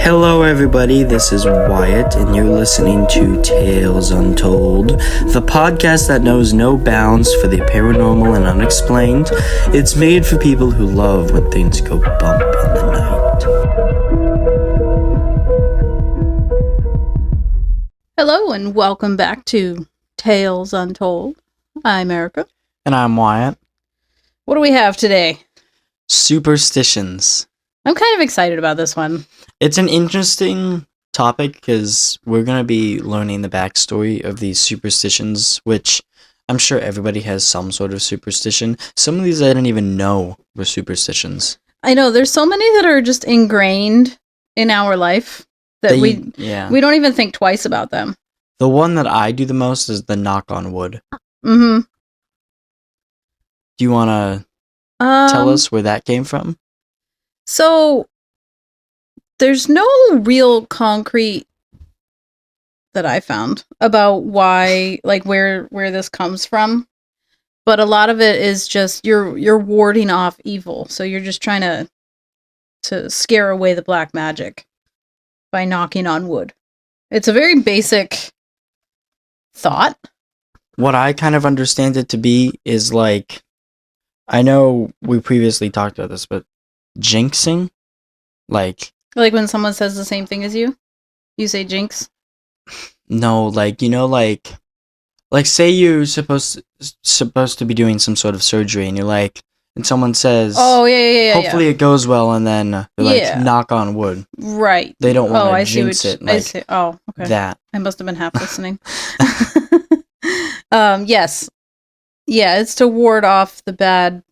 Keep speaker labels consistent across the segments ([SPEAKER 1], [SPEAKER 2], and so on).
[SPEAKER 1] Hello, everybody. This is Wyatt, and you're listening to Tales Untold, the podcast that knows no bounds for the paranormal and unexplained. It's made for people who love when things go bump in the night.
[SPEAKER 2] Hello, and welcome back to Tales Untold. I'm Erica.
[SPEAKER 1] And I'm Wyatt.
[SPEAKER 2] What do we have today?
[SPEAKER 1] Superstitions.
[SPEAKER 2] I'm kind of excited about this one.
[SPEAKER 1] It's an interesting topic because we're going to be learning the backstory of these superstitions, which I'm sure everybody has some sort of superstition. Some of these I didn't even know were superstitions.
[SPEAKER 2] I know, there's so many that are just ingrained in our life that we don't even think twice about them.
[SPEAKER 1] The one that I do the most is the knock on wood.
[SPEAKER 2] Mm-hmm.
[SPEAKER 1] Do you want to tell us where that came from?
[SPEAKER 2] So, there's no real concrete that I found about why, like, where this comes from. But a lot of it is just you're warding off evil. So you're just trying to scare away the black magic by knocking on wood. It's a very basic thought.
[SPEAKER 1] What I kind of understand it to be is like, I know we previously talked about this, but jinxing? Like
[SPEAKER 2] when someone says the same thing as you say jinx?
[SPEAKER 1] No, like, you know, like say you're supposed to be doing some sort of surgery and you're like, and someone says,
[SPEAKER 2] oh, yeah.
[SPEAKER 1] hopefully it goes well, and then they're like, knock on wood.
[SPEAKER 2] Right.
[SPEAKER 1] They don't want to jinx it. Like,
[SPEAKER 2] I see. Oh, okay.
[SPEAKER 1] That.
[SPEAKER 2] I must have been half listening. Yes. Yeah, it's to ward off the bad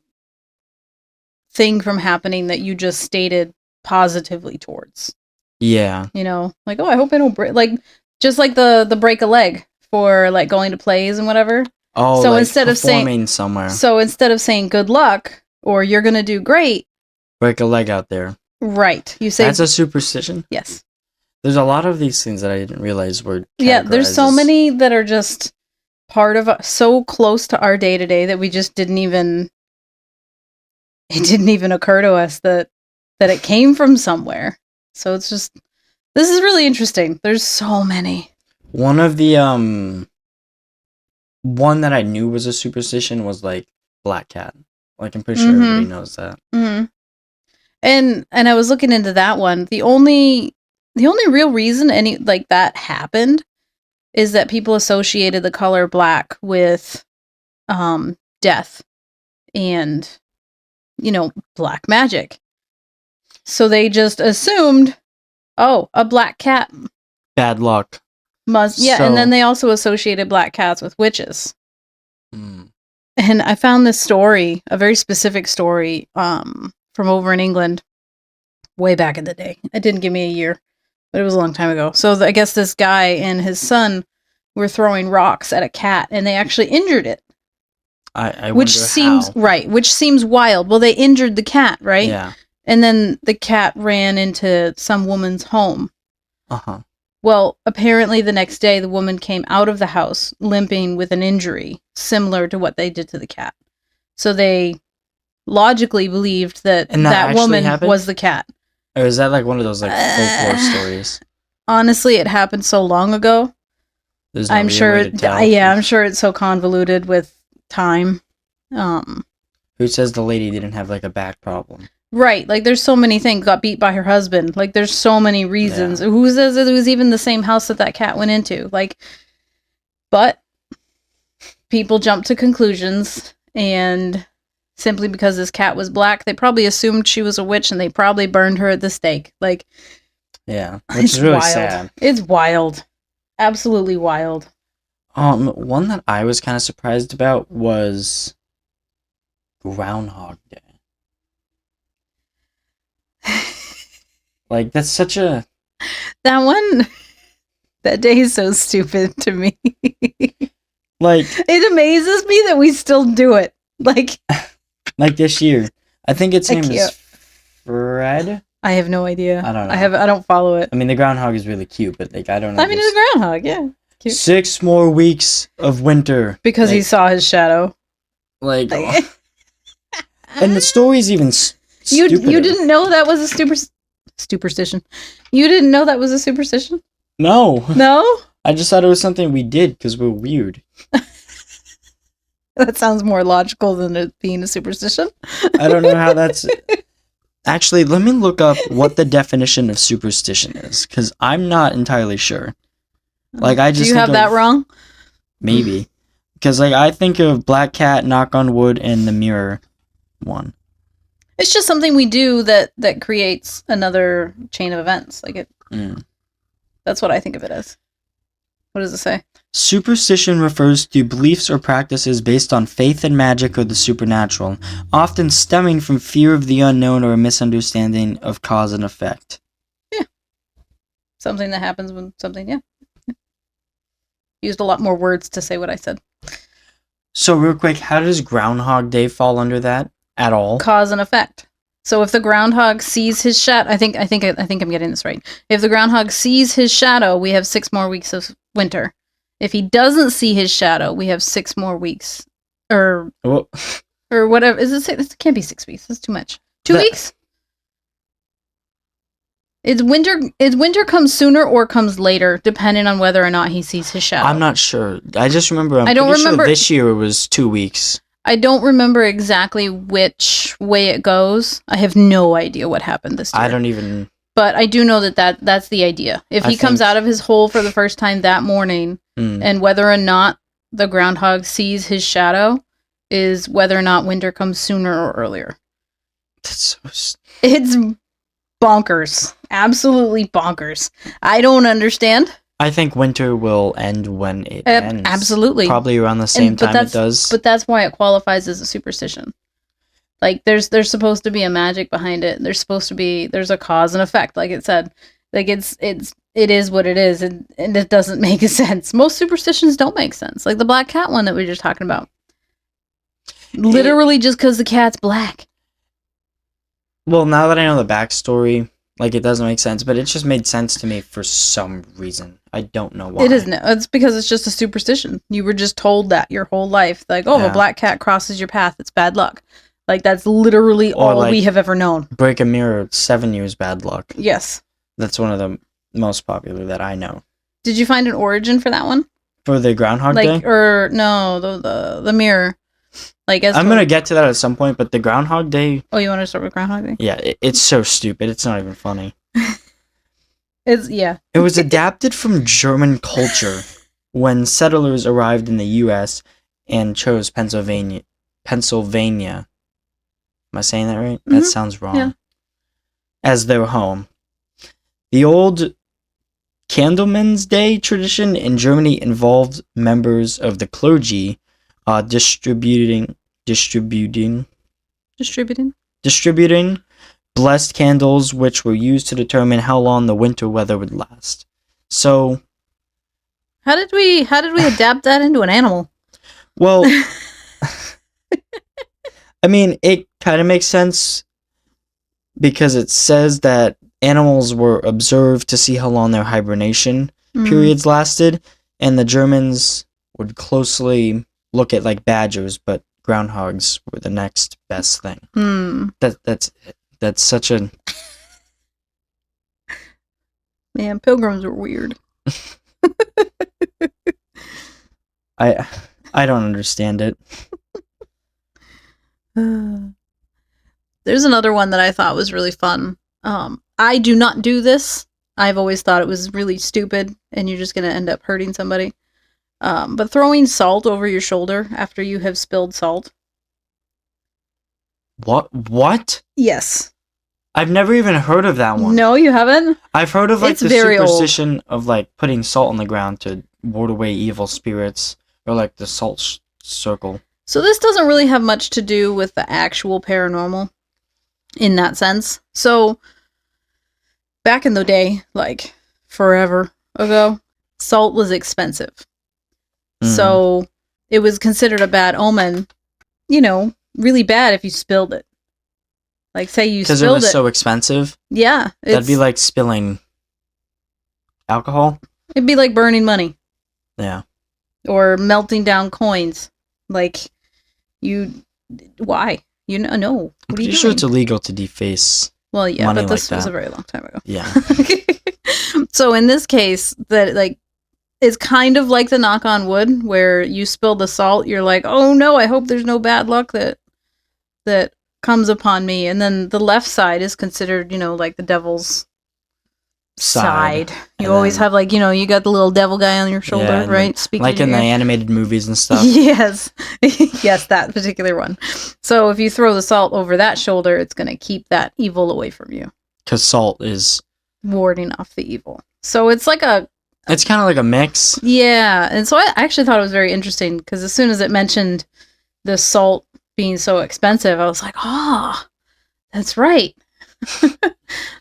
[SPEAKER 2] thing from happening that you just stated positively towards.
[SPEAKER 1] Yeah.
[SPEAKER 2] You know, like, oh, I hope I don't break, like, just like the break a leg for, like, going to plays and whatever.
[SPEAKER 1] Oh,
[SPEAKER 2] so
[SPEAKER 1] like
[SPEAKER 2] instead of saying
[SPEAKER 1] somewhere.
[SPEAKER 2] So instead of saying good luck or you're gonna do great,
[SPEAKER 1] break a leg out there.
[SPEAKER 2] Right. You say
[SPEAKER 1] that's a superstition?
[SPEAKER 2] Yes.
[SPEAKER 1] There's a lot of these things that I didn't realize were
[SPEAKER 2] there's so many that are just part of so close to our day-to-day that we just didn't even occur to us that it came from somewhere. So it's just, this is really interesting. There's so many.
[SPEAKER 1] One of the one that I knew was a superstition was like black cat. Like, I'm pretty sure everybody knows that.
[SPEAKER 2] Mm-hmm. And I was looking into that one. The only real reason any like that happened is that people associated the color black with death and, you know, black magic. So they just assumed, oh, a black cat.
[SPEAKER 1] Bad luck.
[SPEAKER 2] And then they also associated black cats with witches. Mm. And I found this story, a very specific story, from over in England, way back in the day. It didn't give me a year, but it was a long time ago. So I guess this guy and his son were throwing rocks at a cat, and they actually injured it. Which seems wild. Well, they injured the cat, right?
[SPEAKER 1] Yeah.
[SPEAKER 2] And then the cat ran into some woman's home.
[SPEAKER 1] Uh-huh.
[SPEAKER 2] Well, apparently the next day the woman came out of the house limping with an injury similar to what they did to the cat. So they logically believed that woman was the cat.
[SPEAKER 1] Or is that like one of those like folklore stories?
[SPEAKER 2] Honestly, it happened so long ago.
[SPEAKER 1] There's no way to tell.
[SPEAKER 2] I'm sure it's so convoluted with time.
[SPEAKER 1] Who says the lady didn't have like a back problem?
[SPEAKER 2] Right, like there's so many things. Got beat by her husband. Like there's so many reasons. Yeah. Who says it was even the same house that cat went into? Like, but people jump to conclusions, and simply because this cat was black, they probably assumed she was a witch, and they probably burned her at the stake. Like,
[SPEAKER 1] yeah, which is really sad.
[SPEAKER 2] It's wild, absolutely wild.
[SPEAKER 1] One that I was kind of surprised about was Groundhog Day. Like, that's such a...
[SPEAKER 2] That day is so stupid to me.
[SPEAKER 1] Like...
[SPEAKER 2] It amazes me that we still do it. Like
[SPEAKER 1] this year. I think its name is Fred?
[SPEAKER 2] I have no idea.
[SPEAKER 1] I don't know.
[SPEAKER 2] I don't follow it.
[SPEAKER 1] I mean, the groundhog is really cute, but, like, I don't know.
[SPEAKER 2] I mean, it's a groundhog, yeah. Cute.
[SPEAKER 1] 6 more weeks of winter.
[SPEAKER 2] Because he saw his shadow.
[SPEAKER 1] Like... And the story's even...
[SPEAKER 2] You didn't know that was a Superstition. You didn't know that was a superstition?
[SPEAKER 1] No.
[SPEAKER 2] No?
[SPEAKER 1] I just thought it was something we did because we're weird.
[SPEAKER 2] That sounds more logical than it being a superstition.
[SPEAKER 1] I don't know how that's... Actually, let me look up what the definition of superstition is, because I'm not entirely sure. Like, I just
[SPEAKER 2] Do you have that wrong?
[SPEAKER 1] Maybe. Because, like, I think of Black Cat, Knock on Wood, and the Mirror one.
[SPEAKER 2] It's just something we do that creates another chain of events. Like it. That's what I think of it as. What does it say?
[SPEAKER 1] Superstition refers to beliefs or practices based on faith in magic or the supernatural, often stemming from fear of the unknown or a misunderstanding of cause and effect.
[SPEAKER 2] Yeah. Something that happens when something, yeah. Used a lot more words to say what I said.
[SPEAKER 1] So real quick, how does Groundhog Day fall under that at all?
[SPEAKER 2] Cause and effect. So if the groundhog sees his shadow, I think I'm getting this right. If the groundhog sees his shadow, we have 6 more weeks of winter. If he doesn't see his shadow, we have 6 more weeks, or whatever. It can't be 6 weeks. That's too much. 2 weeks. It's winter comes sooner or comes later, depending on whether or not he sees his shadow.
[SPEAKER 1] I'm not sure. I just remember.
[SPEAKER 2] I don't remember.
[SPEAKER 1] Sure this year it was 2 weeks.
[SPEAKER 2] I don't remember exactly which way it goes. I have no idea what happened this year.
[SPEAKER 1] I don't even.
[SPEAKER 2] But I do know that's the idea. If he comes out of his hole for the first time that morning, and whether or not the groundhog sees his shadow is whether or not winter comes sooner or earlier.
[SPEAKER 1] That's so...
[SPEAKER 2] It's bonkers. Absolutely bonkers. I don't understand.
[SPEAKER 1] I think winter will end when it ends.
[SPEAKER 2] Absolutely.
[SPEAKER 1] Probably around the same time it does.
[SPEAKER 2] But that's why it qualifies as a superstition. Like, there's supposed to be a magic behind it. There's a cause and effect, like it said. Like, it is what it is, and it doesn't make sense. Most superstitions don't make sense. Like the black cat one that we were just talking about. Literally just because the cat's black.
[SPEAKER 1] Well, now that I know the backstory, like, it doesn't make sense, but it just made sense to me for some reason. I don't know why.
[SPEAKER 2] It isn't. It's because it's just a superstition. You were just told that your whole life. Like, if a black cat crosses your path, it's bad luck. Like, that's literally all we have ever known.
[SPEAKER 1] Break a mirror, 7 years bad luck.
[SPEAKER 2] Yes.
[SPEAKER 1] That's one of the most popular that I know.
[SPEAKER 2] Did you find an origin for that one?
[SPEAKER 1] For the Groundhog Day?
[SPEAKER 2] Or, no, the mirror. Like, I'm
[SPEAKER 1] going to get to that at some point, but the Groundhog Day...
[SPEAKER 2] Oh, you want to start with Groundhog Day?
[SPEAKER 1] Yeah, it's so stupid. It's not even funny.
[SPEAKER 2] It
[SPEAKER 1] was adapted from German culture when settlers arrived in the U.S. and chose Pennsylvania. Am I saying that right? Mm-hmm. That sounds wrong. Yeah. As their home. The old Candleman's Day tradition in Germany involved members of the clergy distributing blessed candles, which were used to determine how long the winter weather would last. So,
[SPEAKER 2] how did we adapt that into an animal?
[SPEAKER 1] Well, I mean, it kind of makes sense because it says that animals were observed to see how long their hibernation periods lasted, and the Germans would closely look at like badgers, but groundhogs were the next best thing. That's such a...
[SPEAKER 2] Man, pilgrims are weird.
[SPEAKER 1] I don't understand it.
[SPEAKER 2] There's another one that I thought was really fun. I do not do this. I've always thought it was really stupid, and you're just going to end up hurting somebody. But throwing salt over your shoulder after you have spilled salt.
[SPEAKER 1] What?
[SPEAKER 2] Yes.
[SPEAKER 1] I've never even heard of that one.
[SPEAKER 2] No, you haven't?
[SPEAKER 1] I've heard of like the superstition of like putting salt on the ground to ward away evil spirits, or like the salt circle.
[SPEAKER 2] So this doesn't really have much to do with the actual paranormal in that sense. So back in the day, like forever ago, salt was expensive. So it was considered a bad omen, really bad if you spilled it. Like, say you spilled it.
[SPEAKER 1] Because it was so expensive?
[SPEAKER 2] Yeah.
[SPEAKER 1] That'd be like spilling alcohol?
[SPEAKER 2] It'd be like burning money.
[SPEAKER 1] Yeah.
[SPEAKER 2] Or melting down coins. Like, why? No. What are you doing?
[SPEAKER 1] Sure it's illegal to deface
[SPEAKER 2] Well, yeah,
[SPEAKER 3] money
[SPEAKER 2] but this
[SPEAKER 3] like
[SPEAKER 2] was
[SPEAKER 3] that.
[SPEAKER 2] a very long time ago.
[SPEAKER 3] Yeah.
[SPEAKER 2] So in this case, that like it's kind of like the knock on wood, where you spill the salt. You're like, oh no, I hope there's no bad luck that comes upon me. And then the left side is considered, like the devil's side. You always have like, you got the little devil guy on your shoulder, right? Speaking
[SPEAKER 3] like in the animated movies and stuff.
[SPEAKER 2] Yes. Yes, that particular one. So if you throw the salt over that shoulder, it's going to keep that evil away from you.
[SPEAKER 3] Because salt is
[SPEAKER 2] warding off the evil. So it's like
[SPEAKER 3] it's kind of like a mix.
[SPEAKER 2] Yeah. And so I actually thought it was very interesting, because as soon as it mentioned the salt being so expensive, I was like, that's right.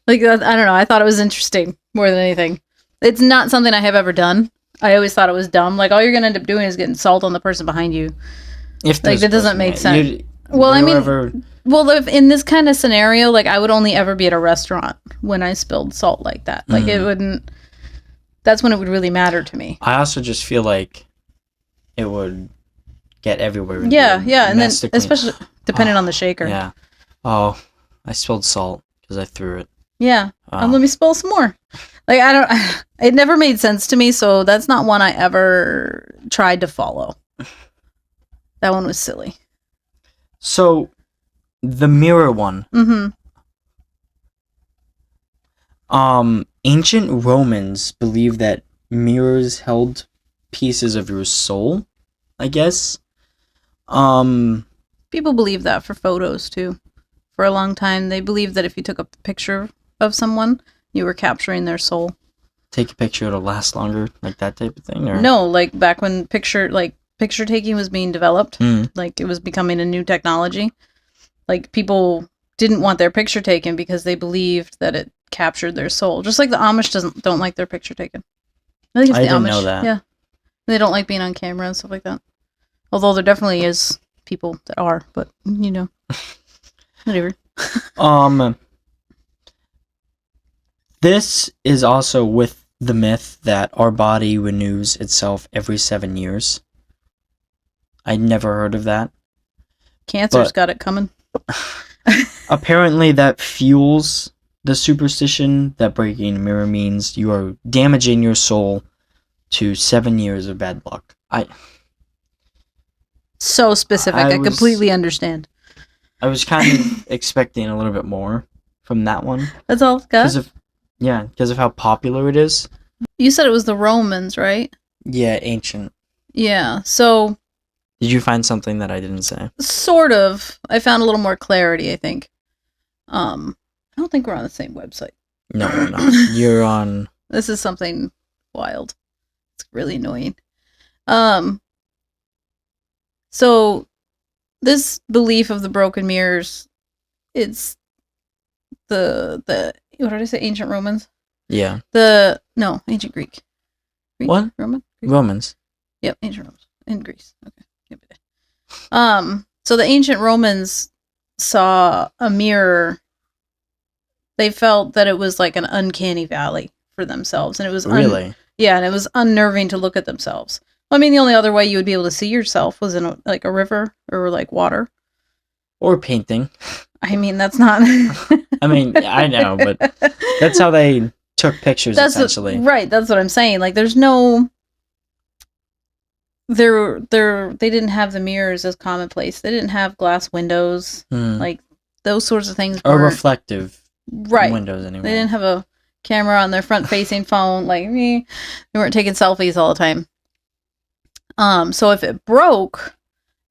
[SPEAKER 2] Like, I don't know. I thought it was interesting more than anything. It's not something I have ever done. I always thought it was dumb. Like, all you're going to end up doing is getting salt on the person behind you. Like, that doesn't make sense. Well, if in this kind of scenario, like, I would only ever be at a restaurant when I spilled salt like that. Like, it wouldn't, that's when it would really matter to me.
[SPEAKER 3] I also just feel like it would get everywhere.
[SPEAKER 2] Yeah, and then, especially depending on the shaker.
[SPEAKER 3] Yeah. Oh, I spilled salt because I threw it.
[SPEAKER 2] Yeah. Let me spill some more. Like, it never made sense to me, so that's not one I ever tried to follow. That one was silly.
[SPEAKER 3] So, the mirror one. Ancient Romans believed that mirrors held pieces of your soul, I guess.
[SPEAKER 2] People believe that for photos, too. For a long time, they believed that if you took a picture of someone, you were capturing their soul.
[SPEAKER 3] Take a picture, it'll last longer, like that type of thing? Or?
[SPEAKER 2] No, like back when picture taking was being developed, like it was becoming a new technology. Like, people didn't want their picture taken because they believed that it captured their soul. Just like the Amish don't like their picture taken. I think it's the Amish.
[SPEAKER 3] Didn't know that.
[SPEAKER 2] Yeah, they don't like being on camera and stuff like that. Although there definitely is people that are, but whatever.
[SPEAKER 3] This is also with the myth that our body renews itself every 7 years. I'd never heard of that.
[SPEAKER 2] Cancer's got it coming.
[SPEAKER 3] Apparently that fuels the superstition that breaking a mirror means you are damaging your soul to 7 years of bad luck.
[SPEAKER 2] So specific. I completely understand.
[SPEAKER 3] I was kind of expecting a little bit more from that one.
[SPEAKER 2] That's all it's got?
[SPEAKER 3] Because of how popular it is.
[SPEAKER 2] You said it was the Romans, right?
[SPEAKER 3] Yeah, ancient.
[SPEAKER 2] Yeah, so...
[SPEAKER 3] Did you find something that I didn't say?
[SPEAKER 2] Sort of. I found a little more clarity, I think. I don't think we're on the same website.
[SPEAKER 3] No, we're not. You're on...
[SPEAKER 2] This is something wild. It's really annoying. So, this belief of the broken mirrors, it's the what did I say? Ancient Romans?
[SPEAKER 3] Yeah.
[SPEAKER 2] Ancient Greek.
[SPEAKER 3] What?
[SPEAKER 2] Roman? Greek?
[SPEAKER 3] Romans.
[SPEAKER 2] Yep, ancient Romans. In Greece. Okay. Yep. So the ancient Romans saw a mirror. They felt that it was like an uncanny valley for themselves. And it was
[SPEAKER 3] really?
[SPEAKER 2] And it was unnerving to look at themselves. I mean, the only other way you would be able to see yourself was in a river or like water.
[SPEAKER 3] Or painting.
[SPEAKER 2] I mean, that's not...
[SPEAKER 3] I mean, I know, but that's how they took pictures, essentially.
[SPEAKER 2] Right, that's what I'm saying. Like, there's no... They didn't have the mirrors as commonplace. They didn't have glass windows. Like, those sorts of things
[SPEAKER 3] or reflective windows, anyway.
[SPEAKER 2] They didn't have a camera on their front-facing phone. Like, they weren't taking selfies all the time. So if it broke,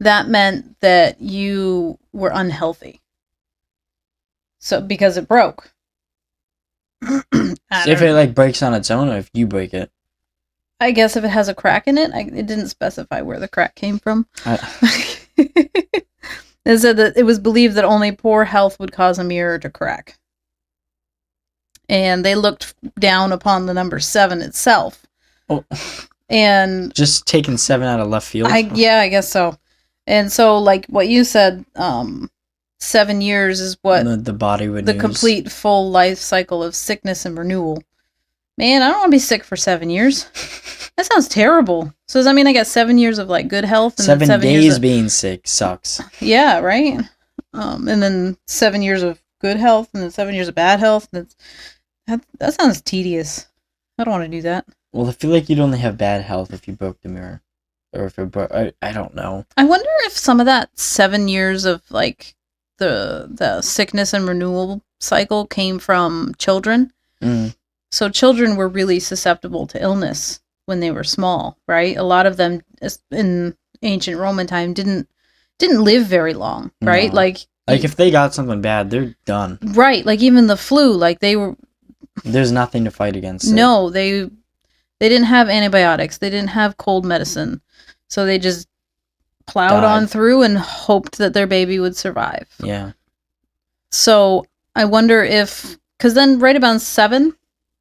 [SPEAKER 2] that meant that you were unhealthy. So, because it broke.
[SPEAKER 3] If it, breaks on its own, or if you break it?
[SPEAKER 2] I guess if it has a crack in it. It didn't specify where the crack came from. It said that it was believed that only poor health would cause a mirror to crack. And they looked down upon the number 7 itself.
[SPEAKER 3] Oh.
[SPEAKER 2] And...
[SPEAKER 3] Just taking 7 out of left field?
[SPEAKER 2] I guess so. And so, like what you said, 7 years is what...
[SPEAKER 3] The body renews.
[SPEAKER 2] The complete full life cycle of sickness and renewal. Man, I don't want to be sick for 7 years. That sounds terrible. So does that mean I got 7 years of like good health? And
[SPEAKER 3] 7
[SPEAKER 2] 7
[SPEAKER 3] days
[SPEAKER 2] years
[SPEAKER 3] being sick sucks.
[SPEAKER 2] Yeah, right? And then 7 years of good health and then 7 years of bad health. That sounds tedious. I don't want to do that.
[SPEAKER 3] Well, I feel like you'd only have bad health if you broke the mirror. Or if it broke... I don't know.
[SPEAKER 2] I wonder if some of that 7 years of, like, the sickness and renewal cycle came from children.
[SPEAKER 3] Mm.
[SPEAKER 2] So children were really susceptible to illness when they were small, right? A lot of them in ancient Roman time didn't live very long, right?
[SPEAKER 3] No.
[SPEAKER 2] Like
[SPEAKER 3] if they got something bad, they're done.
[SPEAKER 2] Right, like even the flu, like they were...
[SPEAKER 3] There's nothing to fight against it.
[SPEAKER 2] No, they didn't have antibiotics. They didn't have cold medicine. So they just plowed on through and hoped that their baby would survive.
[SPEAKER 3] Yeah.
[SPEAKER 2] So I wonder if... Because then right about 7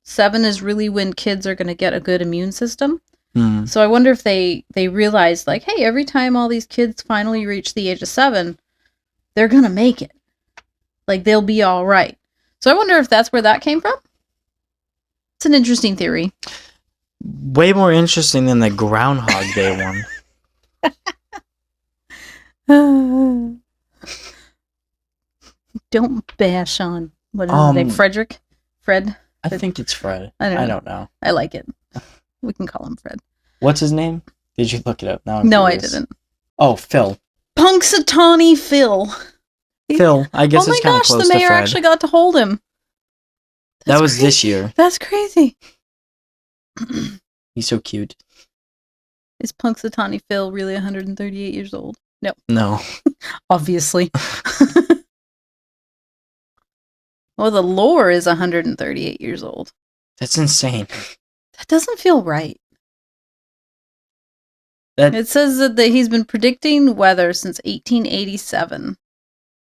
[SPEAKER 2] is really when kids are going to get a good immune system.
[SPEAKER 3] Hmm.
[SPEAKER 2] So I wonder if they realized, like, hey, every time all these kids finally reach the age of 7, they're going to make it. Like, they'll be all right. So I wonder if that's where that came from. It's an interesting theory.
[SPEAKER 3] Way more interesting than the Groundhog Day one.
[SPEAKER 2] Don't bash on, what is his name? Frederick? Fred?
[SPEAKER 3] I think it's Fred.
[SPEAKER 2] I
[SPEAKER 3] don't know.
[SPEAKER 2] I like it. We can call him Fred.
[SPEAKER 3] What's his name? Did you look it up? Now
[SPEAKER 2] No, I didn't.
[SPEAKER 3] Oh, Phil.
[SPEAKER 2] Punxsutawney Phil.
[SPEAKER 3] Phil, I guess it's kind of close to Fred.
[SPEAKER 2] The mayor actually got to hold him.
[SPEAKER 3] That was crazy. This year.
[SPEAKER 2] That's crazy.
[SPEAKER 3] He's so cute.
[SPEAKER 2] Is Punxsutawney Phil really 138 years old? No.
[SPEAKER 3] No.
[SPEAKER 2] Obviously. Well, the lore is 138 years old.
[SPEAKER 3] That's insane.
[SPEAKER 2] That doesn't feel right. It says that he's been predicting weather since 1887.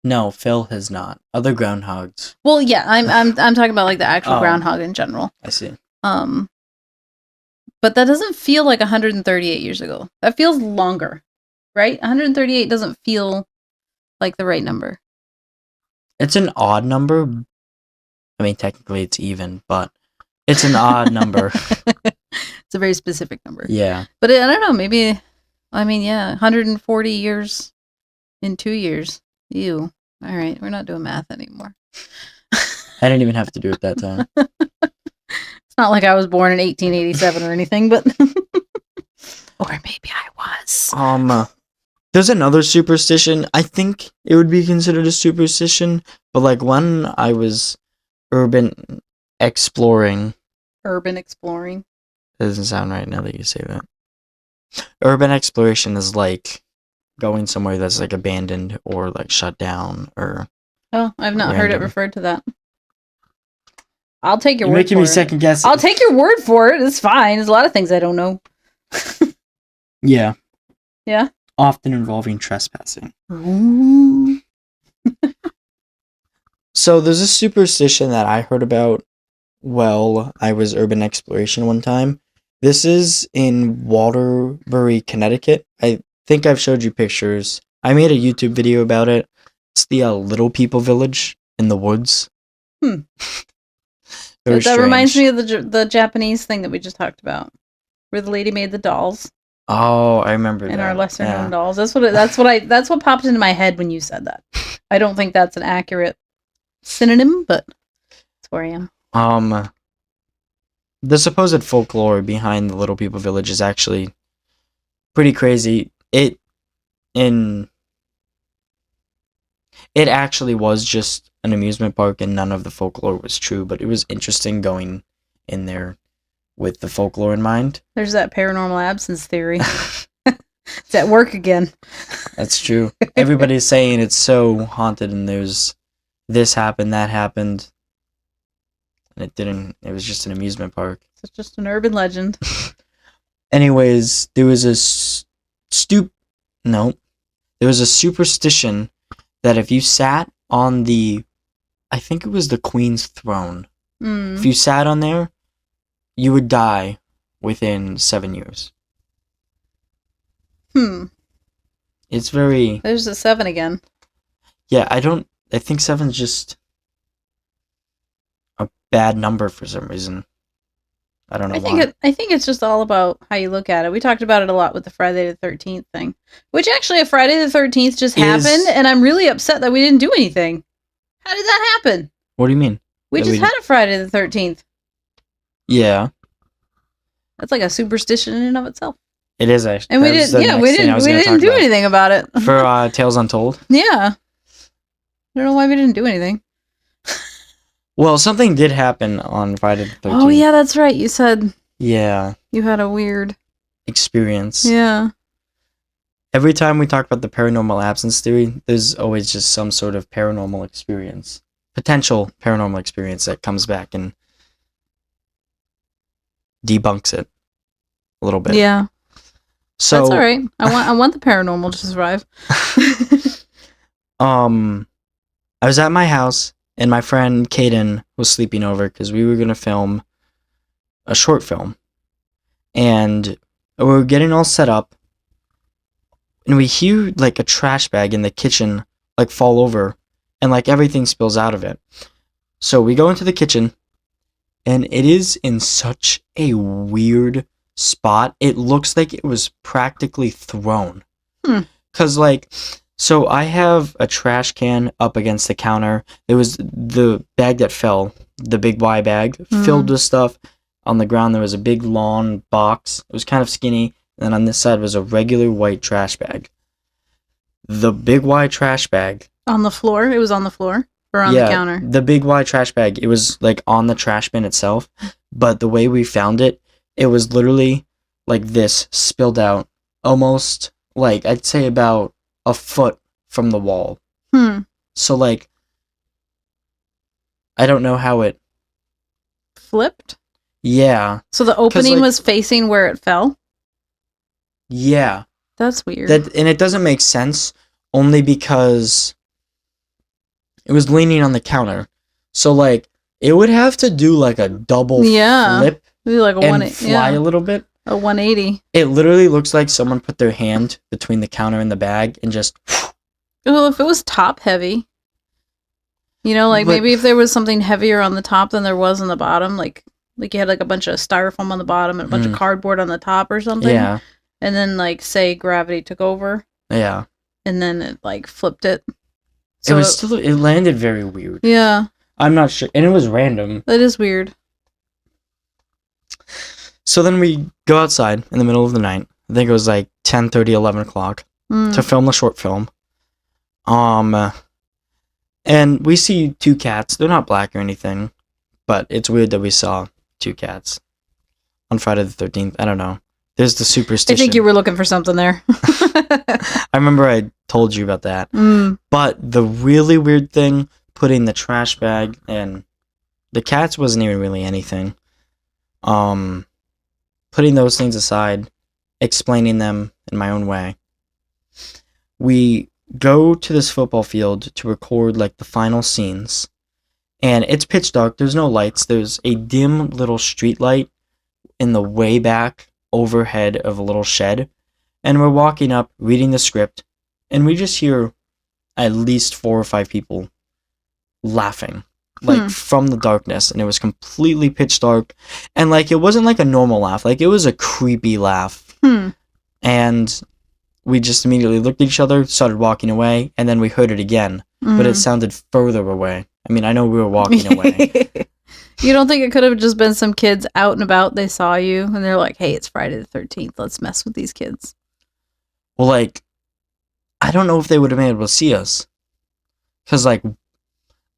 [SPEAKER 3] No, Phil has not. Other groundhogs.
[SPEAKER 2] Well, yeah, I'm talking about like the actual groundhog in general.
[SPEAKER 3] I see.
[SPEAKER 2] But that doesn't feel like 138 years ago. That feels longer, right? 138 doesn't feel like the right number.
[SPEAKER 3] It's an odd number. I mean, technically it's even, but it's an odd number.
[SPEAKER 2] It's a very specific number.
[SPEAKER 3] Yeah.
[SPEAKER 2] But I don't know, maybe, I mean, yeah, 140 years in 2 years. Ew. All right, we're not doing math anymore.
[SPEAKER 3] I didn't even have to do it that time.
[SPEAKER 2] It's not like I was born in 1887 or anything, but... Or maybe I was.
[SPEAKER 3] There's another superstition. I think it would be considered a superstition, but like when I was urban exploring.
[SPEAKER 2] Urban exploring?
[SPEAKER 3] It doesn't sound right now that you say that. Urban exploration is like going somewhere that's like abandoned or like shut down or...
[SPEAKER 2] Oh, I've not heard it referred to that. I'll take your word for it.
[SPEAKER 3] You're making me second guess.
[SPEAKER 2] I'll take your word for it. It's fine. There's a lot of things I don't know.
[SPEAKER 3] Yeah.
[SPEAKER 2] Yeah?
[SPEAKER 3] Often involving trespassing.
[SPEAKER 2] Ooh.
[SPEAKER 3] So there's a superstition that I heard about while I was urban exploration one time. This is in Waterbury, Connecticut. I think I've showed you pictures. I made a YouTube video about it. It's the Little People Village in the woods.
[SPEAKER 2] That reminds me of the Japanese thing that we just talked about, where the lady made the dolls.
[SPEAKER 3] Oh, I remember that.
[SPEAKER 2] And our lesser known dolls. That's what popped into my head when you said that. I don't think that's an accurate synonym, but that's where I am.
[SPEAKER 3] The supposed folklore behind the Little People Village is actually pretty crazy. It actually was just an amusement park and none of the folklore was true, but it was interesting going in there with the folklore in mind.
[SPEAKER 2] There's that paranormal absence theory. It's at work again.
[SPEAKER 3] That's true. Everybody's saying it's so haunted and there's this happened, that happened. And it didn't. It was just an amusement park.
[SPEAKER 2] It's just an urban legend.
[SPEAKER 3] Anyways, there was a there was a superstition that if you sat on I think it was the Queen's throne. If you sat on there, you would die within 7 years. It's very...
[SPEAKER 2] There's the 7 again.
[SPEAKER 3] Yeah, I think 7's just a bad number for some reason. I don't know why.
[SPEAKER 2] I think it's just all about how you look at it. We talked about it a lot with the Friday the 13th thing. Which actually, a Friday the 13th just happened, and I'm really upset that we didn't do anything. How did that happen?
[SPEAKER 3] What do you mean?
[SPEAKER 2] We just had a Friday the 13th.
[SPEAKER 3] Yeah.
[SPEAKER 2] That's like a superstition in and of itself.
[SPEAKER 3] It is actually.
[SPEAKER 2] And we didn't do anything about it.
[SPEAKER 3] For Tales Untold?
[SPEAKER 2] Yeah. I don't know why we didn't do anything.
[SPEAKER 3] Well, something did happen on Friday the 13th.
[SPEAKER 2] Oh, yeah, that's right. You said
[SPEAKER 3] Yeah.
[SPEAKER 2] you had a weird
[SPEAKER 3] experience.
[SPEAKER 2] Yeah.
[SPEAKER 3] Every time we talk about the paranormal absence theory, there's always just some sort of paranormal experience. Potential paranormal experience that comes back and debunks it a little bit.
[SPEAKER 2] Yeah.
[SPEAKER 3] So
[SPEAKER 2] that's all right. I want the paranormal to survive.
[SPEAKER 3] I was at my house and my friend Kaden was sleeping over because we were gonna film a short film, and we were getting all set up, and we hear like a trash bag in the kitchen like fall over, and like everything spills out of it. So we go into the kitchen, and it is in such a weird spot. It looks like it was practically thrown. Cause like, so I have a trash can up against the counter. There was the bag that fell, the big Y bag, filled with stuff. On the ground there was a big lawn box. It was kind of skinny. And then on this side was a regular white trash bag. The big Y trash bag.
[SPEAKER 2] On the floor? It was on the floor? Or on the counter?
[SPEAKER 3] The big Y trash bag, it was like on the trash bin itself. But the way we found it, it was literally like this, spilled out. Almost like, I'd say about a foot from the wall. So like, I don't know how it
[SPEAKER 2] flipped.
[SPEAKER 3] Yeah.
[SPEAKER 2] So the opening was facing where it fell.
[SPEAKER 3] Yeah.
[SPEAKER 2] That's weird.
[SPEAKER 3] And it doesn't make sense only because it was leaning on the counter. So like, it would have to do like a double flip,
[SPEAKER 2] maybe like a
[SPEAKER 3] and fly a little bit.
[SPEAKER 2] A 180.
[SPEAKER 3] It literally looks like someone put their hand between the counter and the bag and just.
[SPEAKER 2] Well, if it was top heavy, you know, like maybe if there was something heavier on the top than there was on the bottom, like you had like a bunch of styrofoam on the bottom and a bunch of cardboard on the top or something.
[SPEAKER 3] Yeah.
[SPEAKER 2] And then like say gravity took over.
[SPEAKER 3] Yeah.
[SPEAKER 2] And then it like flipped it. So
[SPEAKER 3] it landed very weird.
[SPEAKER 2] Yeah.
[SPEAKER 3] I'm not sure, and it was random.
[SPEAKER 2] That is weird.
[SPEAKER 3] So then we go outside in the middle of the night. I think it was like 10:30, 11 o'clock to film the short film. And we see two cats. They're not black or anything, but it's weird that we saw two cats on Friday the 13th. I don't know. There's the superstition.
[SPEAKER 2] I think you were looking for something there.
[SPEAKER 3] I remember I told you about that. But the really weird thing, putting the trash bag and the cats wasn't even really anything. Putting those things aside, explaining them in my own way. We go to this football field to record like the final scenes, and it's pitch dark. There's no lights. There's a dim little street light in the way back overhead of a little shed, and we're walking up, reading the script, and we just hear at least 4 or 5 people laughing. Like from the darkness, and it was completely pitch dark, and like it wasn't like a normal laugh, like it was a creepy laugh. And we just immediately looked at each other, started walking away, and then we heard it again, but it sounded further away. I mean, I know we were walking away.
[SPEAKER 2] You don't think it could have just been some kids out and about, they saw you and they're like, hey, it's Friday the 13th, let's mess with these kids?
[SPEAKER 3] Well, like, I don't know if they would have been able to see us, because like,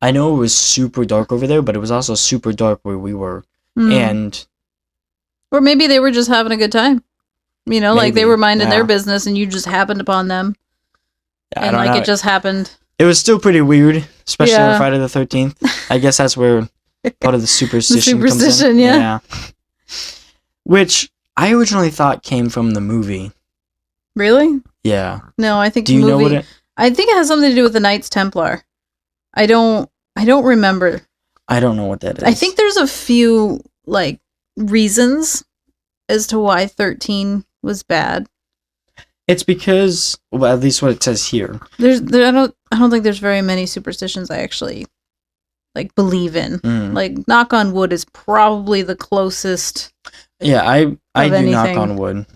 [SPEAKER 3] I know it was super dark over there, but it was also super dark where we were. And
[SPEAKER 2] or maybe they were just having a good time. You know, like they were minding their business and you just happened upon them. And like it just happened.
[SPEAKER 3] It was still pretty weird, especially on Friday the 13th. I guess that's where part of the superstition comes in. Yeah. Which I originally thought came from the movie.
[SPEAKER 2] Really?
[SPEAKER 3] Yeah.
[SPEAKER 2] No, I think
[SPEAKER 3] Do you know what it...
[SPEAKER 2] I think it has something to do with the Knights Templar. I don't remember.
[SPEAKER 3] I don't know what that is.
[SPEAKER 2] I think there's a few like reasons as to why 13 was bad.
[SPEAKER 3] It's because, well, at least what it says here.
[SPEAKER 2] I don't think there's very many superstitions I actually like believe in. Like knock on wood is probably the closest.
[SPEAKER 3] Yeah, I do
[SPEAKER 2] anything.
[SPEAKER 3] knock on wood.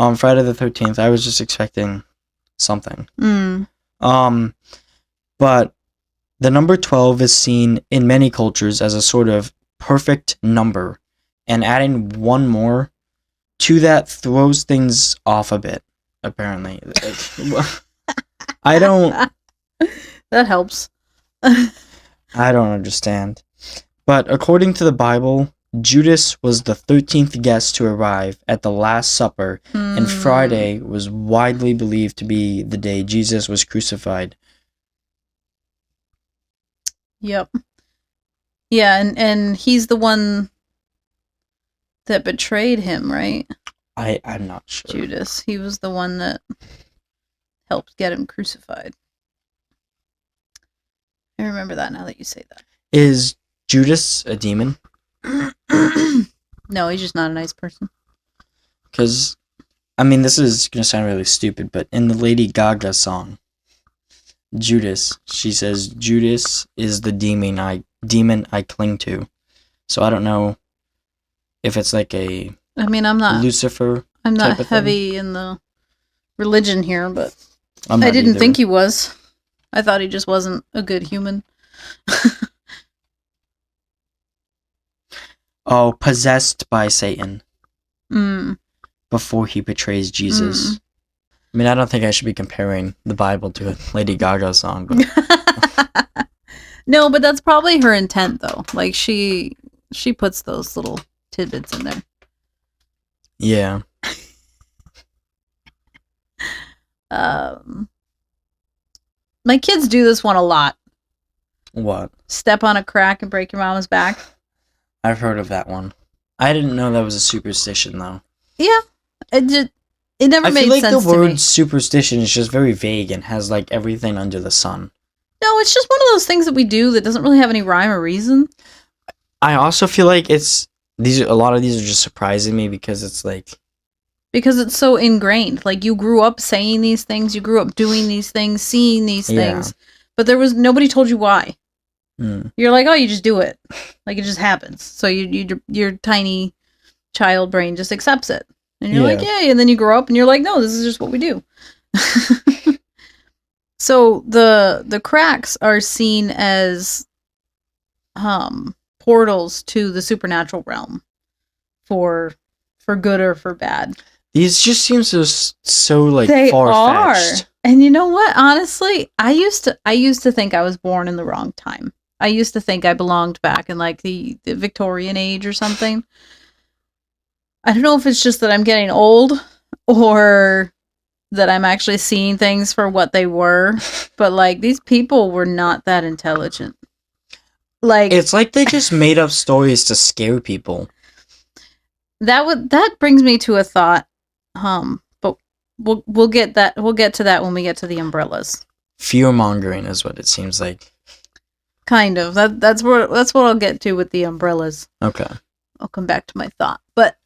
[SPEAKER 3] On Friday the 13th, I was just expecting something. But The number 12 is seen in many cultures as a sort of perfect number, and adding one more to that throws things off a bit, apparently. I don't...
[SPEAKER 2] That helps.
[SPEAKER 3] I don't understand. But according to the Bible, Judas was the 13th guest to arrive at the Last Supper, and Friday was widely believed to be the day Jesus was crucified.
[SPEAKER 2] Yep. Yeah, and he's the one that betrayed him, right?
[SPEAKER 3] I'm not sure.
[SPEAKER 2] Judas. He was the one that helped get him crucified. I remember that now that you say that.
[SPEAKER 3] Is Judas a demon?
[SPEAKER 2] No, he's just not a nice person.
[SPEAKER 3] Because, I mean, this is going to sound really stupid, but in the Lady Gaga song, Judas, she says, Judas is the demon I cling to. So I don't know if it's like a
[SPEAKER 2] I'm not
[SPEAKER 3] Lucifer.
[SPEAKER 2] I'm not
[SPEAKER 3] type of
[SPEAKER 2] heavy in the religion here, but
[SPEAKER 3] I'm
[SPEAKER 2] I
[SPEAKER 3] not
[SPEAKER 2] didn't
[SPEAKER 3] either.
[SPEAKER 2] think he was. I thought he just wasn't a good human.
[SPEAKER 3] Oh, possessed by Satan
[SPEAKER 2] Mm.
[SPEAKER 3] before he betrays Jesus. I mean, I don't think I should be comparing the Bible to a Lady Gaga song, but
[SPEAKER 2] No, but that's probably her intent, though. Like she puts those little tidbits in there.
[SPEAKER 3] yeah.
[SPEAKER 2] My kids do this one a lot.
[SPEAKER 3] What?
[SPEAKER 2] Step on a crack and break your mama's back.
[SPEAKER 3] I've heard of that one. I didn't know that was a superstition, though.
[SPEAKER 2] Yeah, it never
[SPEAKER 3] I
[SPEAKER 2] made
[SPEAKER 3] feel like
[SPEAKER 2] sense
[SPEAKER 3] the
[SPEAKER 2] to me.
[SPEAKER 3] word superstition is just very vague and has like everything under the sun.
[SPEAKER 2] No, it's just one of those things that we do that doesn't really have any rhyme or reason.
[SPEAKER 3] I also feel like a lot of these are just surprising me because it's like,
[SPEAKER 2] Because it's so ingrained. Like, you grew up saying these things, you grew up doing these things, seeing these
[SPEAKER 3] Yeah.
[SPEAKER 2] things, but nobody told you why.
[SPEAKER 3] mm,
[SPEAKER 2] You're like, oh, you just do it. Like, it just happens. So your tiny child brain just accepts it. And you're like, yay. And then you grow up and you're like, no, this is just what we do. So the cracks are seen as portals to the supernatural realm for good or for bad.
[SPEAKER 3] these just seem so like
[SPEAKER 2] They
[SPEAKER 3] far-fetched.
[SPEAKER 2] are. And you know what? Honestly, I used to think I was born in the wrong time. I used to think I belonged back in like the Victorian age or something. I don't know if it's just that I'm getting old or that I'm actually seeing things for what they were, but like these people were not that intelligent. Like
[SPEAKER 3] It's like they just made up stories to scare people.
[SPEAKER 2] that brings me to a thought. But we'll get to that when we get to the umbrellas.
[SPEAKER 3] Fear-mongering is what it seems like.
[SPEAKER 2] Kind of. That's what I'll get to with the umbrellas.
[SPEAKER 3] Okay.
[SPEAKER 2] I'll come back to my thought. But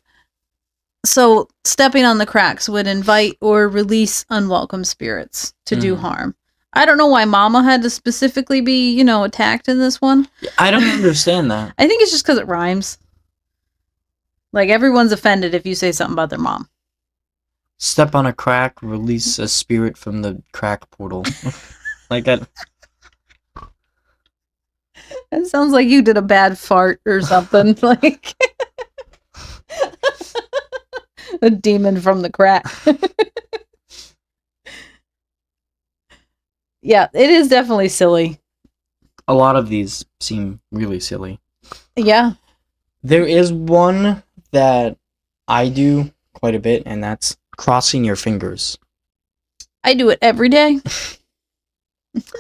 [SPEAKER 2] so stepping on the cracks would invite or release unwelcome spirits to do harm. I don't know why Mama had to specifically be, attacked in this one.
[SPEAKER 3] I don't understand that.
[SPEAKER 2] I think it's just because it rhymes. Like, everyone's offended if you say something about their mom.
[SPEAKER 3] Step on a crack, release a spirit from the crack portal. Like that.
[SPEAKER 2] It sounds like you did a bad fart or something. Like a demon from the crack. Yeah, it is definitely silly.
[SPEAKER 3] A lot of these seem really silly.
[SPEAKER 2] Yeah.
[SPEAKER 3] There is one that I do quite a bit, and that's crossing your fingers.
[SPEAKER 2] I do it every day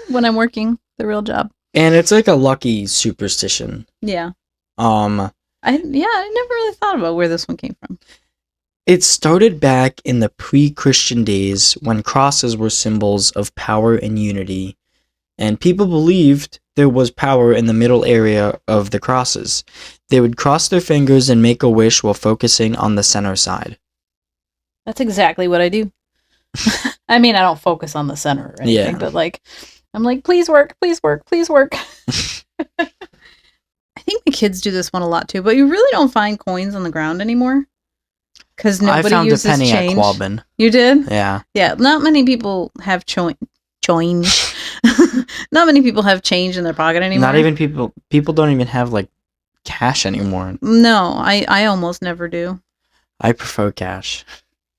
[SPEAKER 2] when I'm working the real job.
[SPEAKER 3] And it's like a lucky superstition.
[SPEAKER 2] Yeah.
[SPEAKER 3] Um,
[SPEAKER 2] I never really thought about where this one came from.
[SPEAKER 3] It started back in the pre-Christian days when crosses were symbols of power and unity, and people believed there was power in the middle area of the crosses. They would cross their fingers and make a wish while focusing on the center side.
[SPEAKER 2] That's exactly what I do. I mean, I don't focus on the center or anything,
[SPEAKER 3] Yeah.
[SPEAKER 2] but like, I'm like, please work, please work, please work. I think the kids do this one a lot too, but you really don't find coins on the ground anymore. Because nobody
[SPEAKER 3] I found a
[SPEAKER 2] uses
[SPEAKER 3] penny
[SPEAKER 2] change.
[SPEAKER 3] at Quabbin.
[SPEAKER 2] You did?
[SPEAKER 3] Yeah.
[SPEAKER 2] Yeah, not many people have change. Not many people have change in their pocket anymore.
[SPEAKER 3] Not even people don't even have like cash anymore.
[SPEAKER 2] No, I almost never do.
[SPEAKER 3] I prefer cash.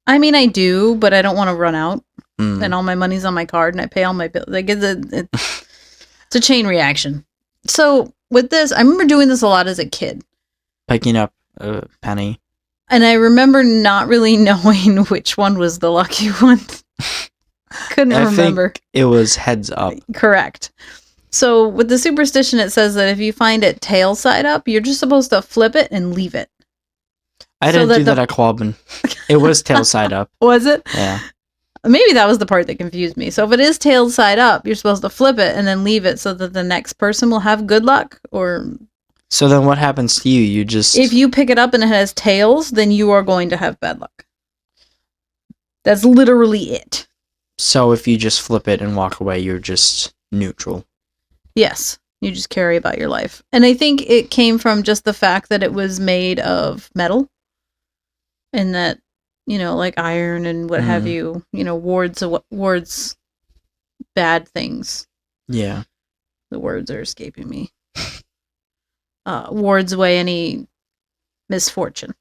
[SPEAKER 2] I mean, I do, but I don't want to run out. And all my money's on my card, and I pay all my bills. Like it's a chain reaction. So with this, I remember doing this a lot as a kid.
[SPEAKER 3] Picking up a penny.
[SPEAKER 2] And I remember not really knowing which one was the lucky one. Couldn't remember.
[SPEAKER 3] Think it was heads up.
[SPEAKER 2] Correct. So with the superstition, it says that if you find it tail side up, you're just supposed to flip it and leave it.
[SPEAKER 3] I didn't do that at Quabbin. It was tail side up.
[SPEAKER 2] Was it?
[SPEAKER 3] Yeah.
[SPEAKER 2] Maybe that was the part that confused me. So if it is tail side up, you're supposed to flip it and then leave it so that the next person will have good luck. Or
[SPEAKER 3] so then what happens to you? You just...
[SPEAKER 2] If you pick it up and it has tails, then you are going to have bad luck. That's literally it.
[SPEAKER 3] So if you just flip it and walk away, you're just neutral.
[SPEAKER 2] Yes. You just carry about your life. And I think it came from just the fact that it was made of metal. And that, you know, like iron and what have you, wards bad things.
[SPEAKER 3] Yeah.
[SPEAKER 2] The words are escaping me. Wards away any misfortune.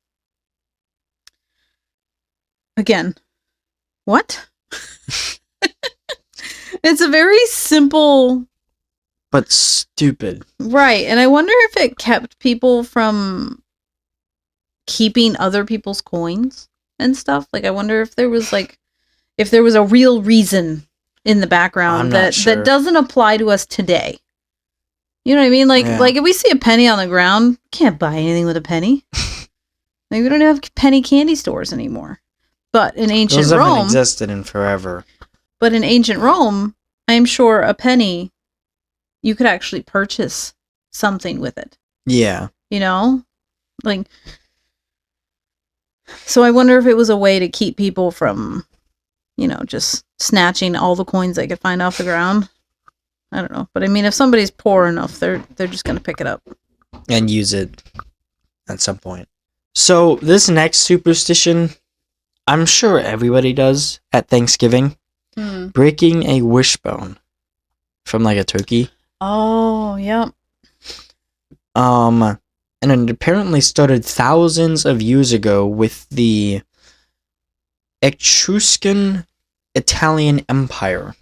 [SPEAKER 2] Again, what? It's a very simple...
[SPEAKER 3] But stupid.
[SPEAKER 2] Right, and I wonder if it kept people from keeping other people's coins and stuff. Like, I wonder if there was a real reason in the background that doesn't apply to us today. You know what I mean? Like if we see a penny on the ground, can't buy anything with a penny. Like, we don't have penny candy stores anymore. But in ancient Rome,
[SPEAKER 3] haven't existed in forever.
[SPEAKER 2] But in ancient Rome, I'm sure a penny, you could actually purchase something with it.
[SPEAKER 3] Yeah.
[SPEAKER 2] You know? Like, so I wonder if it was a way to keep people from, just snatching all the coins they could find off the ground. I don't know. But I mean, if somebody's poor enough, they're just going to pick it up.
[SPEAKER 3] And use it at some point. So this next superstition, I'm sure everybody does at Thanksgiving. Breaking a wishbone from like a turkey.
[SPEAKER 2] Oh, yeah.
[SPEAKER 3] And it apparently started thousands of years ago with the Etruscan Italian Empire.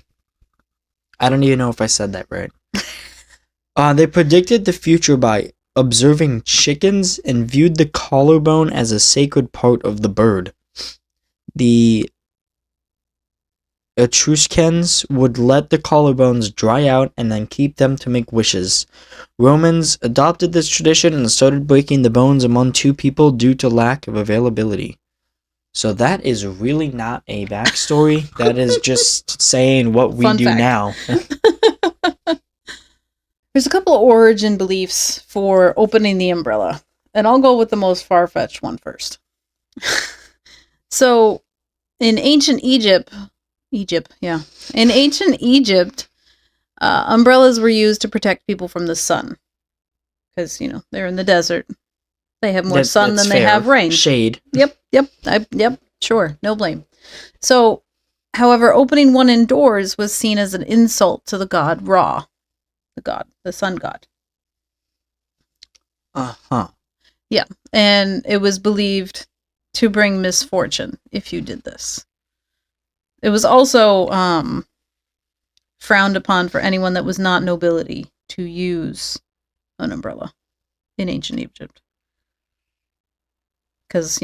[SPEAKER 3] I don't even know if I said that right. They predicted the future by observing chickens and viewed the collarbone as a sacred part of the bird. The Etruscans would let the collarbones dry out and then keep them to make wishes. Romans adopted this tradition and started breaking the bones among two people due to lack of availability. So that is really not a backstory. That is just saying what we do now.
[SPEAKER 2] There's a couple of origin beliefs for opening the umbrella, and I'll go with the most far-fetched one first. So, in ancient Egypt, umbrellas were used to protect people from the sun. Because, they're in the desert. They have more sun than they have rain.
[SPEAKER 3] Shade.
[SPEAKER 2] Yep, sure, no blame. So, however, opening one indoors was seen as an insult to the god Ra, the sun god.
[SPEAKER 3] Uh-huh.
[SPEAKER 2] Yeah, and it was believed to bring misfortune if you did this. It was also frowned upon for anyone that was not nobility to use an umbrella in ancient Egypt. Because,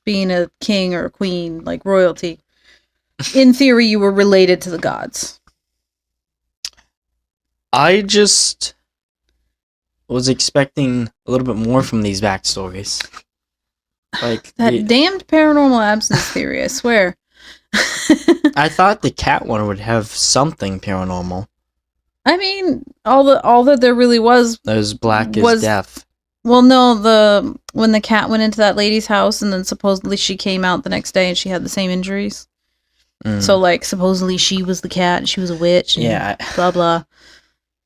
[SPEAKER 2] being a king or a queen, like royalty, in theory, you were related to the gods.
[SPEAKER 3] I just was expecting a little bit more from these backstories. Like
[SPEAKER 2] that damned paranormal absence theory, I swear.
[SPEAKER 3] I thought the cat one would have something paranormal.
[SPEAKER 2] I mean, all that there really was
[SPEAKER 3] black as death.
[SPEAKER 2] Well, no, when the cat went into that lady's house and then supposedly she came out the next day and she had the same injuries. So, supposedly she was the cat and she was a witch and blah, blah.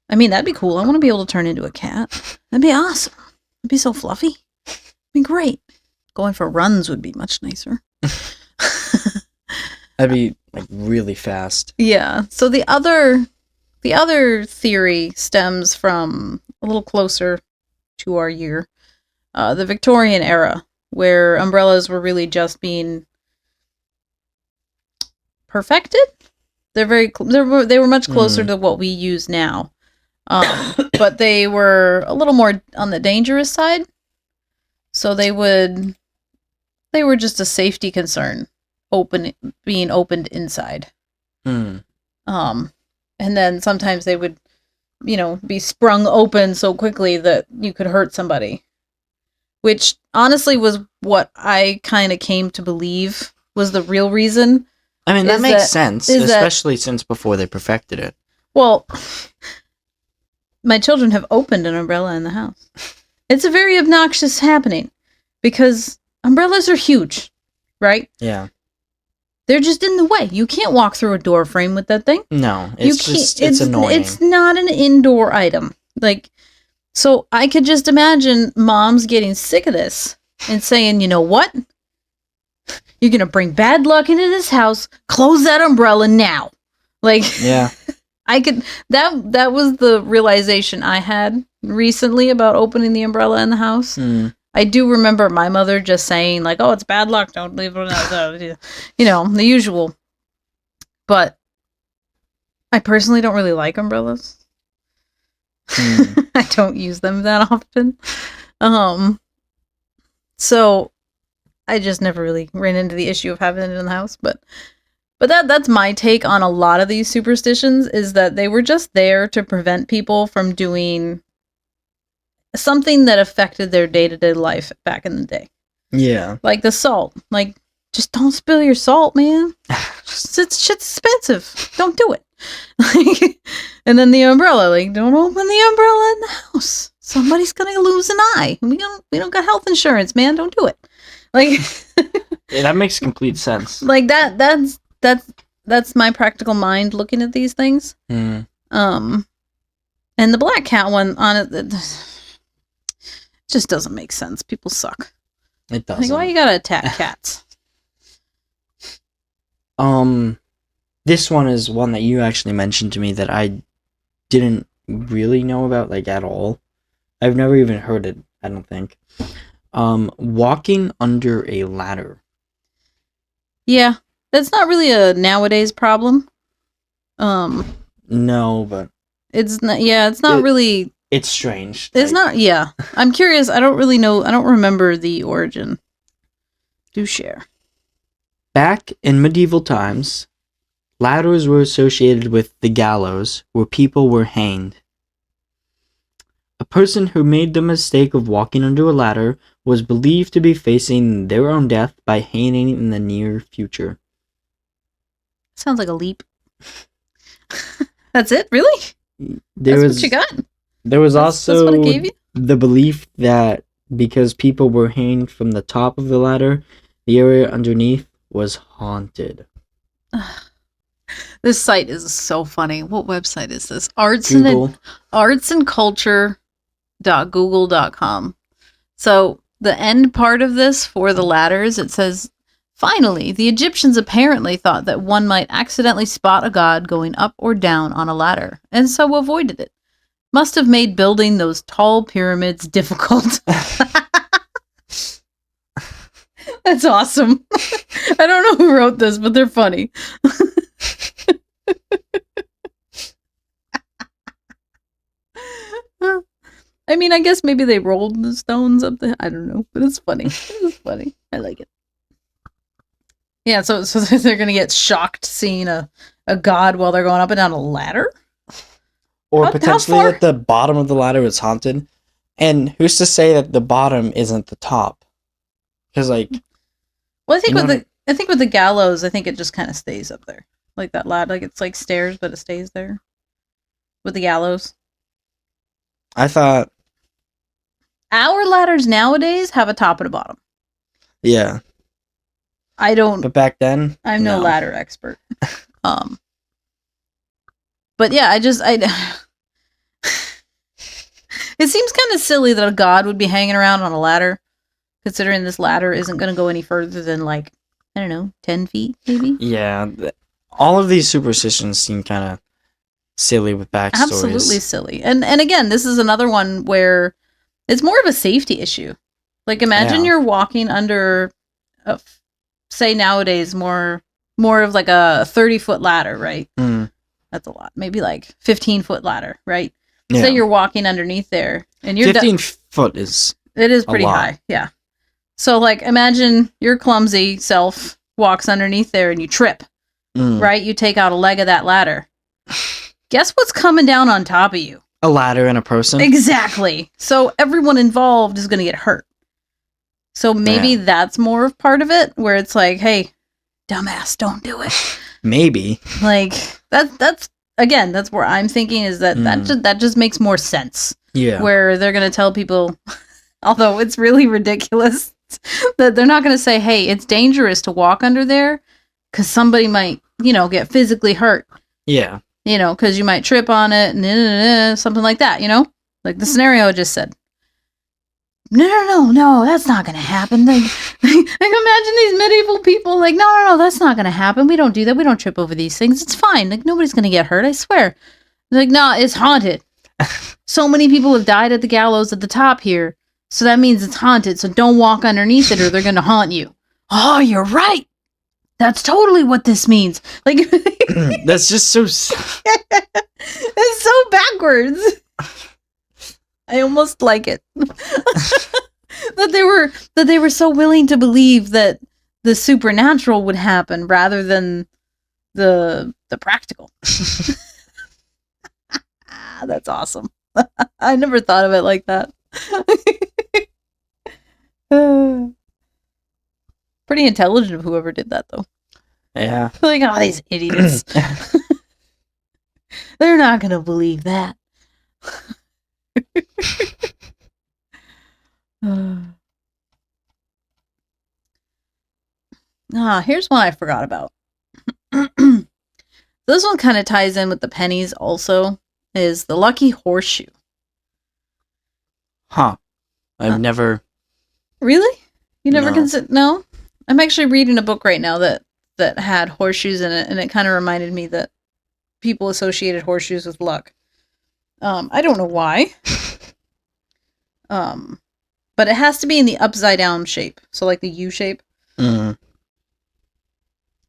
[SPEAKER 2] I mean, that'd be cool. I want to be able to turn into a cat. That'd be awesome. It'd be so fluffy. It'd be great. Going for runs would be much nicer.
[SPEAKER 3] That'd be, really fast.
[SPEAKER 2] Yeah. So the other the other theory stems from a little closer to our year, the Victorian era, where umbrellas were really just being perfected. They were much closer to what we use now, but they were a little more on the dangerous side. So they were just a safety concern, being opened inside. And then sometimes they would, be sprung open so quickly that you could hurt somebody, which honestly was what I kind of came to believe was the real reason.
[SPEAKER 3] I mean, that makes sense, especially since before they perfected it.
[SPEAKER 2] Well, my children have opened an umbrella in the house. It's a very obnoxious happening because umbrellas are huge, right?
[SPEAKER 3] Yeah.
[SPEAKER 2] They're just in the way. You can't walk through a door frame with that thing.
[SPEAKER 3] No, it's annoying.
[SPEAKER 2] It's not an indoor item. So I could just imagine moms getting sick of this and saying, you know what? You're going to bring bad luck into this house. Close that umbrella now.
[SPEAKER 3] Yeah.
[SPEAKER 2] That was the realization I had recently about opening the umbrella in the house. I do remember my mother just saying, oh, it's bad luck. Don't leave it out. The usual. But I personally don't really like umbrellas. I don't use them that often. So I just never really ran into the issue of having it in the house. But that's my take on a lot of these superstitions, is that they were just there to prevent people from doing something that affected their day-to-day life back in the day.
[SPEAKER 3] Yeah. Like
[SPEAKER 2] the salt. Just don't spill your salt, man. Shit's expensive. Don't do it. And then the umbrella. Don't open the umbrella in the house. Somebody's gonna lose an eye. We don't got health insurance, man. Don't do it.
[SPEAKER 3] Yeah, that makes complete sense.
[SPEAKER 2] That's my practical mind looking at these things. And the black cat one on it just doesn't make sense. People suck.
[SPEAKER 3] It doesn't.
[SPEAKER 2] Why you gotta attack cats?
[SPEAKER 3] This one is one that you actually mentioned to me that I didn't really know about at all. I've never even heard it, I don't think. Walking under a ladder.
[SPEAKER 2] Yeah, that's not really a nowadays problem.
[SPEAKER 3] No, but
[SPEAKER 2] it's not. Yeah, it's not really.
[SPEAKER 3] It's strange.
[SPEAKER 2] It's not. Yeah, I'm curious. I don't really know. I don't remember the origin. Do share.
[SPEAKER 1] Back in medieval times, ladders were associated with the gallows, where people were hanged. A person who made the mistake of walking under a ladder was believed to be facing their own death by hanging in the near future.
[SPEAKER 2] Sounds like a leap. That's it? Really? What you got?
[SPEAKER 1] There was also
[SPEAKER 2] that's what it gave you?
[SPEAKER 1] The belief that because people were hanged from the top of the ladder, the area underneath was haunted.
[SPEAKER 2] This site is so funny. What website is this? artsandculture.google.com. So the end part of this for the ladders, it says, finally, the Egyptians apparently thought that one might accidentally spot a god going up or down on a ladder, and so avoided it. Must have made building those tall pyramids difficult. That's awesome. I don't know who wrote this, but they're funny. I mean, I guess maybe they rolled the stones up there. I don't know, but it's funny. It's funny. I like it. Yeah, so they're gonna get shocked seeing a god while they're going up and down a ladder?
[SPEAKER 3] Or potentially that the bottom of the ladder is haunted. And who's to say that the bottom isn't the top? Because well,
[SPEAKER 2] I think with the gallows, I think it just kind of stays up there, like that ladder, it's like stairs, but it stays there. With the gallows,
[SPEAKER 3] I thought
[SPEAKER 2] our ladders nowadays have a top and a bottom.
[SPEAKER 3] Yeah,
[SPEAKER 2] I don't.
[SPEAKER 3] But back then,
[SPEAKER 2] I'm no ladder expert. But yeah, it seems kind of silly that a god would be hanging around on a ladder, considering this ladder isn't going to go any further than, I don't know, 10 feet, maybe?
[SPEAKER 3] Yeah. All of these superstitions seem kind of silly with backstories.
[SPEAKER 2] Absolutely silly. And again, this is another one where it's more of a safety issue. Like, imagine you're walking under, say nowadays, more of like a 30-foot ladder, right? That's a lot. Maybe like 15-foot ladder, right? Yeah. Say you're walking underneath there, and you're
[SPEAKER 3] 15 foot is.
[SPEAKER 2] It is pretty high, yeah. So, like, imagine your clumsy self walks underneath there and you trip, right? You take out a leg of that ladder. Guess what's coming down on top of you?
[SPEAKER 3] A ladder and a person.
[SPEAKER 2] Exactly. So everyone involved is going to get hurt. So maybe that's more of part of it, where it's like, hey, dumbass, don't do it.
[SPEAKER 3] Maybe.
[SPEAKER 2] Like, that's again, that's where I'm thinking is that just makes more sense.
[SPEAKER 3] Yeah.
[SPEAKER 2] Where they're going to tell people, although it's really ridiculous, that they're not going to say, hey, it's dangerous to walk under there because somebody might, get physically hurt.
[SPEAKER 3] Yeah.
[SPEAKER 2] Because you might trip on it and something like that, like the scenario I just said. No, that's not going to happen. Like, imagine these medieval people like, no, that's not going to happen. We don't do that. We don't trip over these things. It's fine. Like, nobody's going to get hurt. I swear. Like, no, it's haunted. So many people have died at the gallows at the top here. So that means it's haunted. So don't walk underneath it or they're going to haunt you. Oh, you're right. That's totally what this means. Like,
[SPEAKER 3] that's just so.
[SPEAKER 2] It's so backwards. I almost like it that they were so willing to believe that the supernatural would happen rather than the practical. That's awesome. I never thought of it like that. Pretty intelligent of whoever did that, though.
[SPEAKER 3] Yeah.
[SPEAKER 2] Like, oh, these idiots. They're not gonna believe that. Here's one I forgot about. This one kind of ties in with the pennies also, is the lucky horseshoe.
[SPEAKER 3] Huh. I've never...
[SPEAKER 2] Really? You never considered... No? I'm actually reading a book right now that had horseshoes in it, and it kind of reminded me that people associated horseshoes with luck. I don't know why. But it has to be in the upside down shape. So like the U shape.
[SPEAKER 3] Mm-hmm.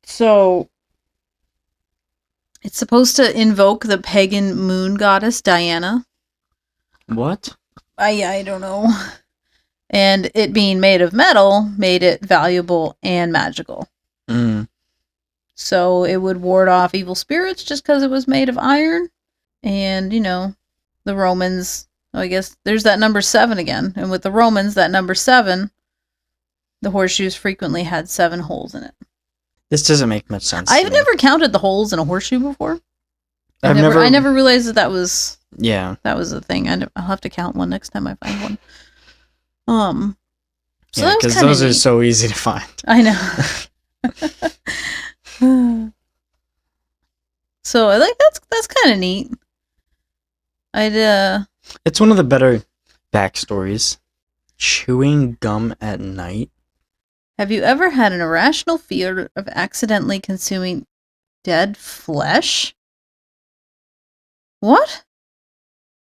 [SPEAKER 2] So it's supposed to invoke the pagan moon goddess Diana.
[SPEAKER 3] What?
[SPEAKER 2] I don't know. And it being made of metal made it valuable and magical.
[SPEAKER 3] Mm.
[SPEAKER 2] So it would ward off evil spirits just because it was made of iron. And, the Romans, I guess there's that number 7 again. And with the Romans, that number 7, the horseshoes frequently had 7 holes in it.
[SPEAKER 3] This doesn't make much sense.
[SPEAKER 2] I've never counted the holes in a horseshoe before. I never realized that was a thing. I'll have to count one next time I find one. So
[SPEAKER 3] yeah, because those are so easy to find.
[SPEAKER 2] I know. So I like that's kind of neat.
[SPEAKER 3] It's one of the better backstories. Chewing gum at night.
[SPEAKER 2] Have you ever had an irrational fear of accidentally consuming dead flesh? What?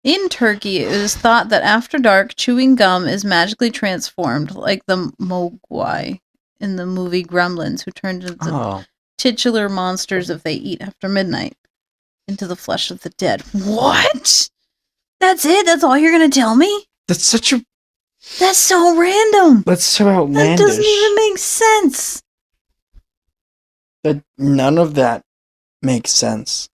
[SPEAKER 2] In Turkey, it is thought that after dark, chewing gum is magically transformed, like the Mogwai in the movie Gremlins, who turned into titular monsters if they eat after midnight, into the flesh of the dead. What? That's it? That's all you're going to tell me?
[SPEAKER 3] That's
[SPEAKER 2] so random.
[SPEAKER 3] That's so outlandish.
[SPEAKER 2] That doesn't even make sense.
[SPEAKER 3] But none of that makes sense.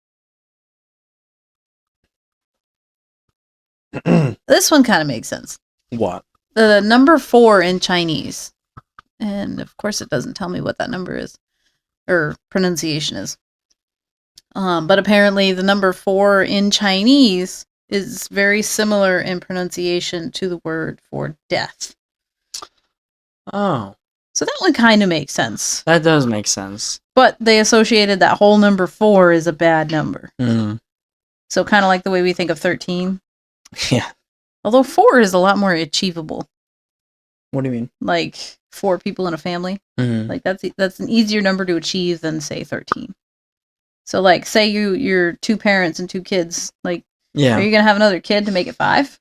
[SPEAKER 2] This one kind of makes sense.
[SPEAKER 3] What?
[SPEAKER 2] The number 4 in Chinese. And of course it doesn't tell me what that number is. Or pronunciation is. But apparently the number 4 in Chinese is very similar in pronunciation to the word for death.
[SPEAKER 3] Oh.
[SPEAKER 2] So that one kind of makes sense.
[SPEAKER 3] That does make sense.
[SPEAKER 2] But they associated that whole number 4 as a bad number.
[SPEAKER 3] Mm.
[SPEAKER 2] So kind of like the way we think of 13.
[SPEAKER 3] Yeah.
[SPEAKER 2] Although 4 is a lot more achievable.
[SPEAKER 3] What do you mean?
[SPEAKER 2] Like 4 people in a family.
[SPEAKER 3] Mm-hmm.
[SPEAKER 2] Like that's an easier number to achieve than say 13. So, like, say you're 2 parents and 2 kids. Like,
[SPEAKER 3] Yeah.
[SPEAKER 2] are you gonna have another kid to make it 5?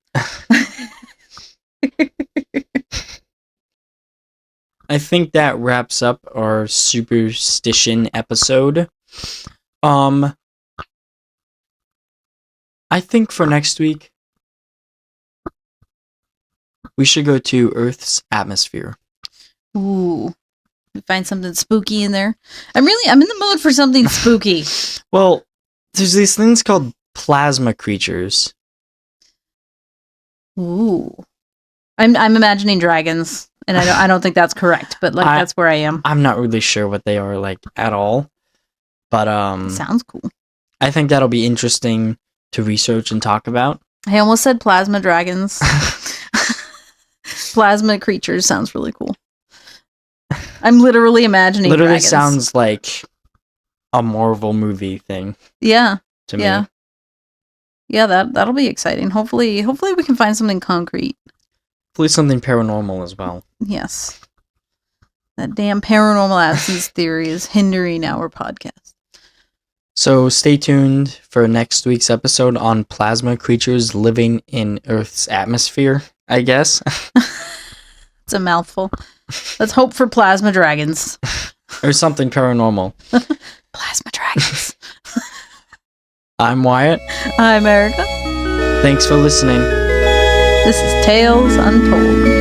[SPEAKER 3] I think that wraps up our superstition episode. I think for next week, we should go to Earth's atmosphere.
[SPEAKER 2] Ooh. Find something spooky in there. I'm in the mood for something spooky.
[SPEAKER 3] Well, there's these things called plasma creatures.
[SPEAKER 2] Ooh. I'm imagining dragons, and I don't think that's correct, but like that's where I am.
[SPEAKER 3] I'm not really sure what they are like at all. But
[SPEAKER 2] sounds cool.
[SPEAKER 3] I think that'll be interesting to research and talk about.
[SPEAKER 2] I almost said plasma dragons. Plasma creatures sounds really cool. I'm literally imagining dragons.
[SPEAKER 3] Sounds like a Marvel movie thing.
[SPEAKER 2] Yeah.
[SPEAKER 3] To me.
[SPEAKER 2] Yeah. Yeah, that'll be exciting. Hopefully we can find something concrete.
[SPEAKER 3] Hopefully something paranormal as well.
[SPEAKER 2] Yes. That damn paranormal absence theory is hindering our podcast.
[SPEAKER 3] So stay tuned for next week's episode on plasma creatures living in Earth's atmosphere, I guess.
[SPEAKER 2] It's a mouthful. Let's hope for plasma dragons.
[SPEAKER 3] Or something paranormal.
[SPEAKER 2] Plasma dragons.
[SPEAKER 3] I'm Wyatt.
[SPEAKER 2] I'm Erica.
[SPEAKER 3] Thanks for listening.
[SPEAKER 2] This is Tales Untold.